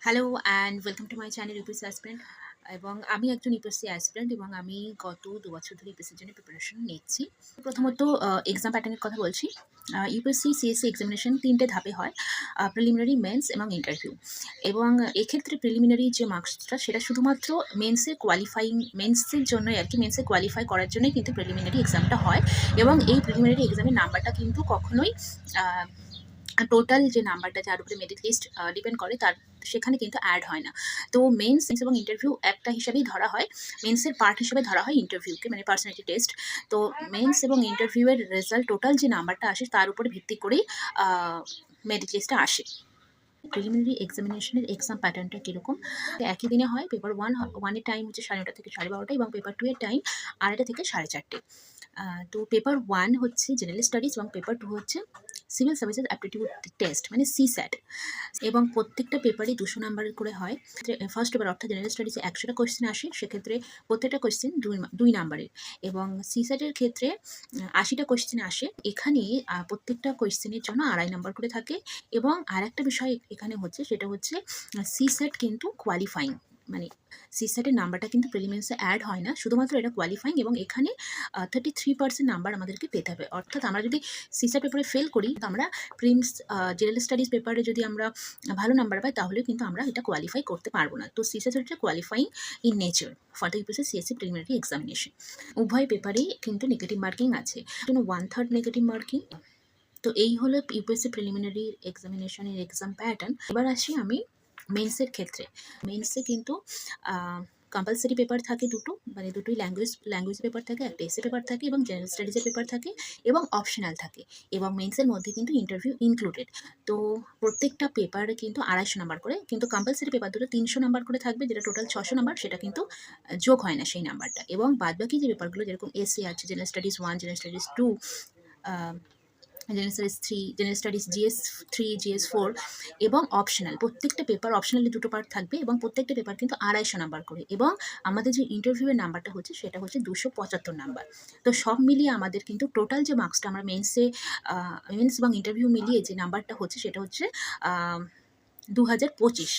Hello and welcome to my channel UPSC aspirant. এবং আমি একজন ইউপিএসসি অ্যাসপিরেন্ট এবং আমি গত 2 বছর ধরে ইউপিএসসির জন্য প্রিপারেশন নিচ্ছি। প্রথমত এক্সাম প্যাটার্নের কথা বলছি। ইউপিএসসি সিএসসি এক্সামিনেশন 3টে ধাপে হয়, প্রিলিমিনারি, মেন্স এবং ইন্টারভিউ। এবং এক্ষেত্রে প্রিলিমিনারি যে মার্কসটা সেটা শুধুমাত্র মেন্সের জন্যই আর কি, মেন্সে কোয়ালিফাই করার জন্যই কিন্তু প্রিলিমিনারি এক্সামটা হয়। এবং এই প্রিলিমিনারি এক্সামের নাম্বারটা কিন্তু কখনোই টোটাল যে নাম্বারটা যার উপরে মেরিট লিস্ট ডিপেন্ড করে তার সেখানে কিন্তু অ্যাড হয় না। তো মেন্স এবং ইন্টারভিউ একটা হিসাবেই ধরা হয়, মেন্সের পার্ট হিসেবে ধরা হয় ইন্টারভিউকে, মানে পার্সোনালিটি টেস্ট। তো মেন্স এবং ইন্টারভিউয়ের রেজাল্ট টোটাল যে নাম্বারটা আসে তার উপরে ভিত্তি করেই মেরিট লিস্টটা আসে। প্রিলিমিনারি এক্সামিনেশনের এক্সাম প্যাটার্নটা কীরকম? একই দিনে হয়। পেপার ওয়ানের টাইম হচ্ছে 9:30 থেকে 12:30, এবং পেপার 2 এর টাইম 2:30 থেকে 4:30। তো পেপার 1 হচ্ছে জেনারেল স্টাডিজ এবং পেপার 2 হচ্ছে সিভিল সার্ভিসেস অ্যাপটিটিউড টেস্ট, মানে সিস্যাট। এবং প্রত্যেকটা পেপারই 200 নাম্বারের করে হয়। ফার্স্ট পেপার অর্থাৎ জেনারেল স্টাডিজে 100টা কোয়েশ্চেন আসে, সেক্ষেত্রে প্রত্যেকটা কোয়েশ্চেন 2 নাম্বারের। এবং সিস্যাটের ক্ষেত্রে 80টা কোয়েশ্চেন আসে। এখানে প্রত্যেকটা কোয়েশ্চেনের জন্য 2.5 নাম্বার করে থাকে। এবং আরেকটা বিষয় এখানে হচ্ছে, সেটা হচ্ছে সিস্যাট কিন্তু কোয়ালিফাইং, মানে সিস্যাটের নাম্বারটা কিন্তু প্রিলিমিনারিতে অ্যাড হয় না, শুধুমাত্র এটা কোয়ালিফাইং। এবং এখানে 33% নাম্বার আমাদেরকে পেতে হবে। অর্থাৎ আমরা যদি সিস্যাট পেপারে ফেল করি, তো আমরা প্রিমস জেনারেল স্টাডিজ পেপারে যদি আমরা ভালো নাম্বার পাই, তাহলে কিন্তু আমরা এটা কোয়ালিফাই করতে পারবো না। তো সিস্যাট হচ্ছে qualifying in nature for the UPSC CSE preliminary examination. উভয় পেপারেই কিন্তু নেগেটিভ মার্কিং আছে, 1/3 নেগেটিভ মার্কিং। তো এই হলো ইউপিএসসি প্রিলিমিনারি এক্সামিনেশনের এক্সাম প্যাটার্ন। এবার আসি আমি মেন্সের ক্ষেত্রে। মেন্সে কিন্তু কম্পালসারি পেপার থাকে দুটো, মানে দুটোই ল্যাঙ্গুয়েজ পেপার থাকে, একটা এসে পেপার থাকে এবং জেনারেল স্টাডিজের পেপার থাকে এবং অপশনাল থাকে। এবং মেন্সের মধ্যে কিন্তু ইন্টারভিউ ইনক্লুডেড। তো প্রত্যেকটা পেপারে কিন্তু 250 নাম্বার করে, কিন্তু কম্পালসারি পেপার দুটো 300 নাম্বার করে থাকবে, যেটা টোটাল 600 নাম্বার, সেটা কিন্তু যোগ হয় না সেই নাম্বারটা। এবং বাদবাকি যে পেপারগুলো, যেরকম এসে আছে, general studies 1, general studies 2, general studies 3, general studies GS 3, GS 4 এবং অপশনাল, প্রত্যেকটা পেপার অপশনালি দুটো পার্ট থাকবে এবং প্রত্যেকটা পেপার কিন্তু 250 নাম্বার করে। এবং আমাদের যে ইন্টারভিউয়ের নাম্বারটা হচ্ছে, সেটা হচ্ছে 275 নাম্বার। তো সব মিলিয়ে আমাদের কিন্তু টোটাল যে মার্কসটা আমরা মেন্স এবং ইন্টারভিউ মিলিয়ে যে নাম্বারটা হচ্ছে, সেটা হচ্ছে 2025।